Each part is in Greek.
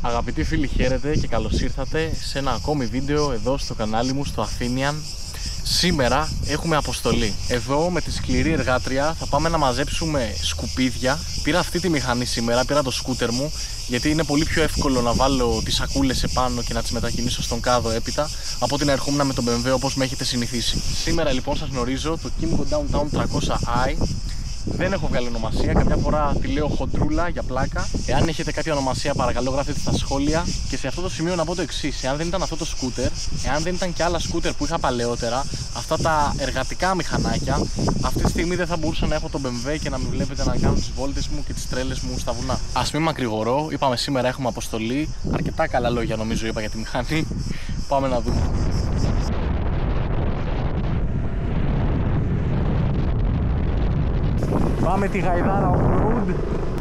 Αγαπητοί φίλοι, χαίρετε και καλώς ήρθατε σε ένα ακόμη βίντεο εδώ στο κανάλι μου, στο Athenian. Σήμερα έχουμε αποστολή. Εδώ με τη σκληρή εργάτρια θα πάμε να μαζέψουμε σκουπίδια. Πήρα αυτή τη μηχανή σήμερα, πήρα το σκούτερ μου, γιατί είναι πολύ πιο εύκολο να βάλω τις σακούλες επάνω και να τις μετακινήσω στον κάδο έπειτα από ότι να ερχόμουν με τον BMW όπως με έχετε συνηθίσει. Σήμερα λοιπόν σας γνωρίζω το Kymco Downtown 300i. Δεν έχω βγάλει ονομασία, καμιά φορά τη λέω χοντρούλα για πλάκα. Εάν έχετε κάποια ονομασία, παρακαλώ γράφτε στα σχόλια. Και σε αυτό το σημείο να πω το εξής: εάν δεν ήταν αυτό το σκούτερ, εάν δεν ήταν και άλλα σκούτερ που είχα παλαιότερα, αυτά τα εργατικά μηχανάκια, αυτή τη στιγμή δεν θα μπορούσα να έχω τον BMW και να με βλέπετε να κάνω τις βόλτες μου και τις τρέλες μου στα βουνά. Ας μην μακρηγορώ, είπαμε σήμερα έχουμε αποστολή. Αρκετά καλά λόγια νομίζω είπα για τη μηχανή. Πάμε να δούμε. Πάμε τη γαϊδάρα off-road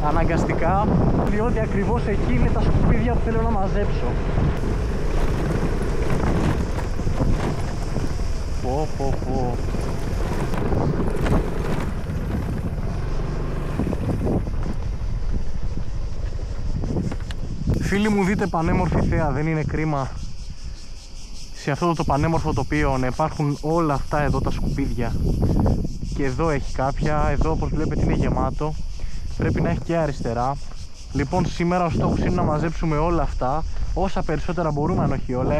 αναγκαστικά, διότι ακριβώς εκεί είναι τα σκουπίδια που θέλω να μαζέψω. Πω. Φίλοι μου, δείτε πανέμορφη θέα, δεν είναι κρίμα σε αυτό το πανέμορφο τοπίο να υπάρχουν όλα αυτά εδώ τα σκουπίδια? Και εδώ έχει κάποια, εδώ όπως βλέπετε είναι γεμάτο, πρέπει να έχει και αριστερά. Λοιπόν, σήμερα ο στόχος είναι να μαζέψουμε όλα αυτά, όσα περισσότερα μπορούμε, αν όχι όλα.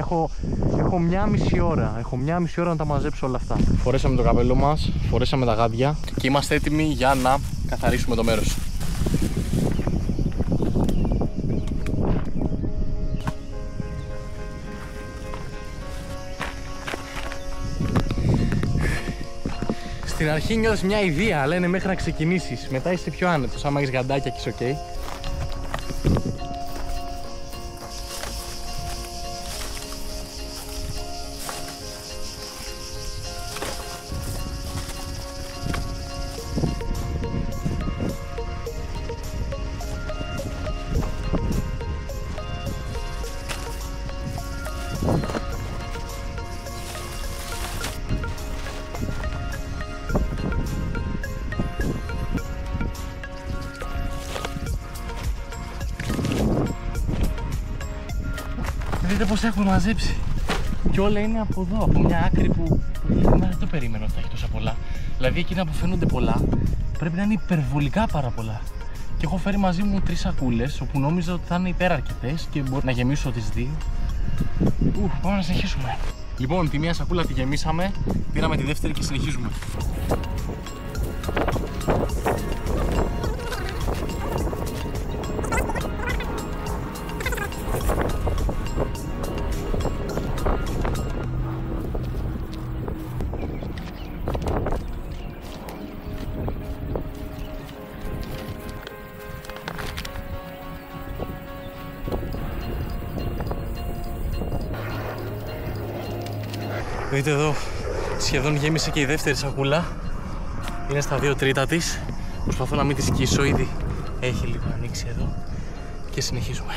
Έχω μία μισή ώρα να τα μαζέψω όλα αυτά. Φορέσαμε το καπέλο μας, φορέσαμε τα γάντια και είμαστε έτοιμοι για να καθαρίσουμε το μέρος. Στην αρχή νιώθεις μια ιδέα, αλλά είναι μέχρι να ξεκινήσεις. Μετά είσαι πιο άνετος, άμα έχεις γαντάκια και είσαι ok. Δείτε πως έχουμε μαζέψει. Και όλα είναι από εδώ, από μια άκρη που δεν το περίμενα ότι θα έχει τόσα πολλά. Δηλαδή εκείνα που φαίνονται πολλά πρέπει να είναι υπερβολικά πάρα πολλά. Και έχω φέρει μαζί μου 3 σακούλες, όπου νόμιζα ότι θα είναι υπεραρκετές και μπορεί να γεμίσω τις 2. Πάμε να συνεχίσουμε. Λοιπόν, τη μία σακούλα τη γεμίσαμε, πήραμε τη δεύτερη και συνεχίζουμε. Δείτε εδώ, σχεδόν γέμισε και η δεύτερη σακούλα. Είναι στα 2 τρίτα της. Προσπαθώ να μην τη σκίσω, ήδη έχει λίγο ανοίξει εδώ. Και συνεχίζουμε.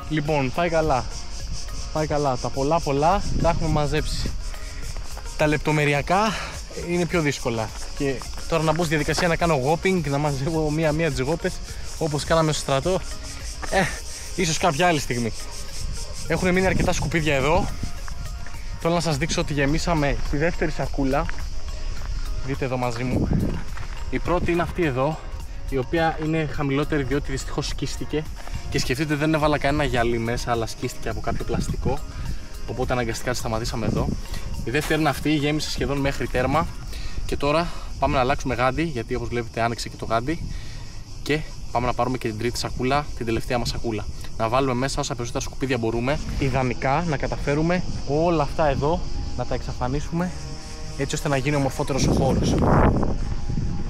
Λοιπόν, πάει καλά. Τα πολλά τα έχουμε μαζέψει. Τα λεπτομεριακά είναι πιο δύσκολα. Και τώρα να μπω στη διαδικασία να κάνω γόπινγκ, να μαζεύω μία-μία τις γόπες όπως κάναμε στο στρατό, ίσως κάποια άλλη στιγμή. Έχουν μείνει αρκετά σκουπίδια εδώ. Θέλω να σας δείξω ότι γεμίσαμε τη δεύτερη σακούλα. Δείτε εδώ μαζί μου. Η πρώτη είναι αυτή εδώ, η οποία είναι χαμηλότερη διότι δυστυχώς σκίστηκε. Και σκεφτείτε, δεν έβαλα κανένα γυαλί μέσα, αλλά σκίστηκε από κάποιο πλαστικό. Οπότε αναγκαστικά τη σταματήσαμε εδώ. Η δεύτερη είναι αυτή, γέμισε σχεδόν μέχρι τέρμα. Και τώρα πάμε να αλλάξουμε γάντι, γιατί όπως βλέπετε άνοιξε και το γάντι. Και πάμε να πάρουμε και την τρίτη σακούλα, την τελευταία μας σακούλα. να βάλουμε μέσα όσα περισσότερα σκουπίδια μπορούμε. Ιδανικά να καταφέρουμε όλα αυτά εδώ να τα εξαφανίσουμε, έτσι ώστε να γίνει ομορφότερος ο χώρος.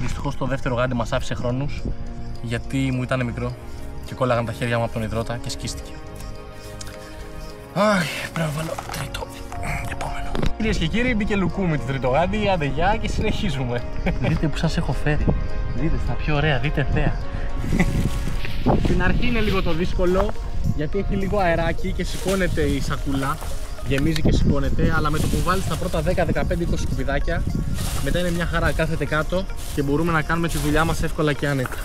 Δυστυχώς το δεύτερο γάντι μας άφησε χρόνους, γιατί μου ήταν μικρό και κόλλαγαν τα χέρια μου από τον υδρότα και σκίστηκε. Αχ, πρέπει να βάλω τρίτο. Επόμενο. Κυρίες και κύριοι, μπήκε λουκούμι το τρίτο γάντι. Άντε γεια και συνεχίζουμε. Δείτε που σας έχω φέρει. Δείτε στα πιο ωραία, δείτε θέα. Στην αρχή είναι λίγο το δύσκολο, γιατί έχει λίγο αεράκι και σηκώνεται η σακούλα. Γεμίζει και σηκώνεται, αλλά με το που βάλεις τα πρώτα 10-15-20 σκουπιδάκια, μετά είναι μια χαρά, κάθεται κάτω και μπορούμε να κάνουμε τη δουλειά μας εύκολα και άνετα.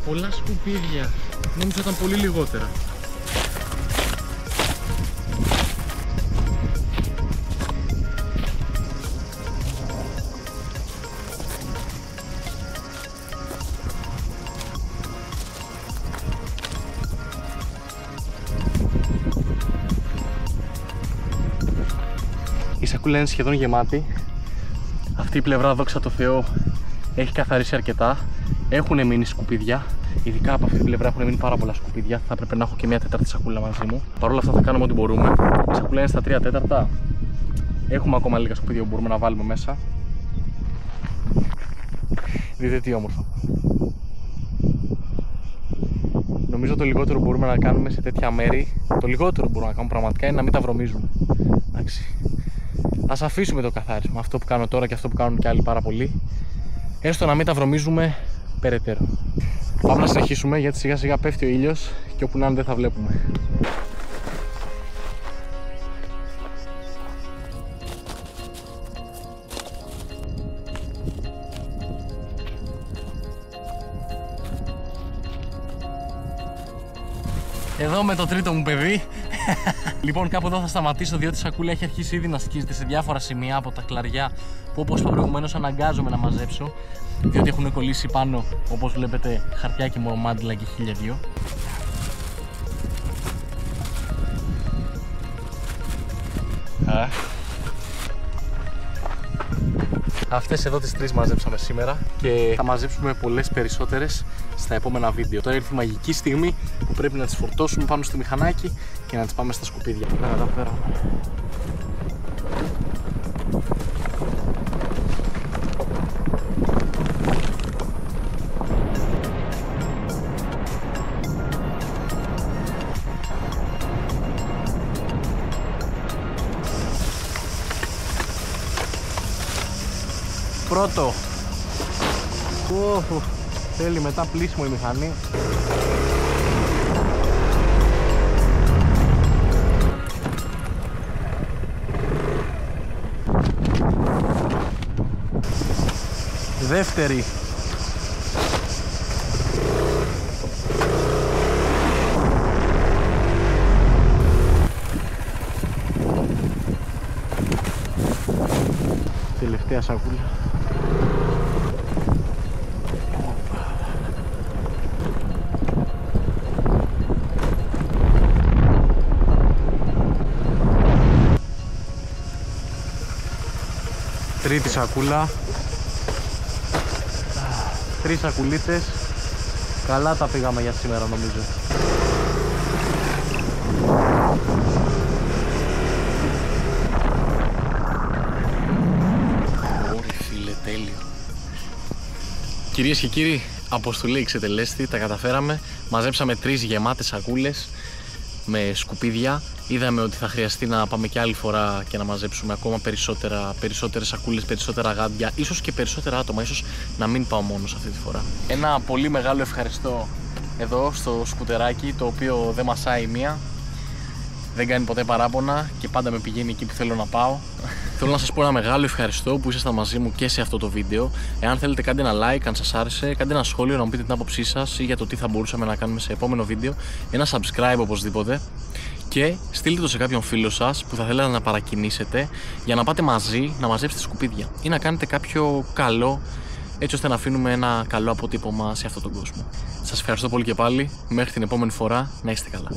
Πολλά σκουπίδια, νόμιζα ήταν πολύ λιγότερα. Η σακούλα είναι σχεδόν γεμάτη. Αυτή η πλευρά, δόξα τω Θεώ, έχει καθαρίσει αρκετά. Έχουν μείνει σκουπίδια. Ειδικά από αυτή την πλευρά έχουν μείνει πάρα πολλά σκουπίδια. Θα έπρεπε να έχω και μια τέταρτη σακούλα μαζί μου. Παρ' όλα αυτά θα κάνουμε ό,τι μπορούμε. Η σακούλα είναι στα 3/4. Έχουμε ακόμα λίγα σκουπίδια που μπορούμε να βάλουμε μέσα. Δείτε τι όμορφο. Νομίζω το λιγότερο που μπορούμε να κάνουμε σε τέτοια μέρη, το λιγότερο που μπορούμε να κάνουμε πραγματικά είναι να μην τα βρωμίζουμε. Εντάξει. Ας αφήσουμε το καθάρισμα, αυτό που κάνω τώρα και αυτό που κάνουν και άλλοι πάρα πολύ. Έστω να μην τα βρωμίζουμε περαιτέρω. Πάμε να συνεχίσουμε, γιατί σιγά σιγά πέφτει ο ήλιος και όπου να είναι δεν θα βλέπουμε. Εδώ με το τρίτο μου παιδί. Λοιπόν, κάπου εδώ θα σταματήσω, διότι η σακούλα έχει αρχίσει ήδη να σκίζεται σε διάφορα σημεία από τα κλαριά που, όπως είπα προηγουμένως, αναγκάζομαι να μαζέψω, διότι έχουν κολλήσει πάνω, όπως βλέπετε, χαρτιάκι μορομάντιλα και 1002. Αυτές εδώ τις 3 μαζέψαμε σήμερα και θα μαζέψουμε πολλές περισσότερες στα επόμενα βίντεο. Τώρα ήρθε η μαγική στιγμή που πρέπει να τις φορτώσουμε πάνω στο μηχανάκι και να τις πάμε στα σκουπίδια. Να τα φέρω. Πρώτο. Θέλει μετά πλήσιμο η μηχανή. Δεύτερη. Τελευταία σακούλα. Τρίτη σακούλα. 3 σακουλίτσες. Καλά τα πήγαμε για σήμερα, νομίζω. Ωρε φίλε, τέλειο. Κυρίες και κύριοι, αποστολή εξετελέστη, τα καταφέραμε. Μαζέψαμε 3 γεμάτες σακούλες με σκουπίδια. Είδαμε ότι θα χρειαστεί να πάμε και άλλη φορά και να μαζέψουμε ακόμα περισσότερες σακούλες, περισσότερα γάντια, ίσως και περισσότερα άτομα, ίσως να μην πάω μόνος αυτή τη φορά. Ένα πολύ μεγάλο ευχαριστώ εδώ στο σκουτεράκι, το οποίο δεν μασάει μία, δεν κάνει ποτέ παράπονα και πάντα με πηγαίνει εκεί που θέλω να πάω. Θέλω να σας πω ένα μεγάλο ευχαριστώ που ήσασταν μαζί μου και σε αυτό το βίντεο. Εάν θέλετε, κάντε ένα like αν σας άρεσε, κάντε ένα σχόλιο να μου πείτε την άποψή σας ή για το τι θα μπορούσαμε να κάνουμε σε επόμενο βίντεο. Ένα subscribe οπωσδήποτε. Και στείλτε το σε κάποιον φίλο σας που θα θέλετε να παρακινήσετε για να πάτε μαζί να μαζέψετε σκουπίδια ή να κάνετε κάποιο καλό, έτσι ώστε να αφήνουμε ένα καλό αποτύπωμα σε αυτόν τον κόσμο. Σας ευχαριστώ πολύ και πάλι. Μέχρι την επόμενη φορά, να είστε καλά.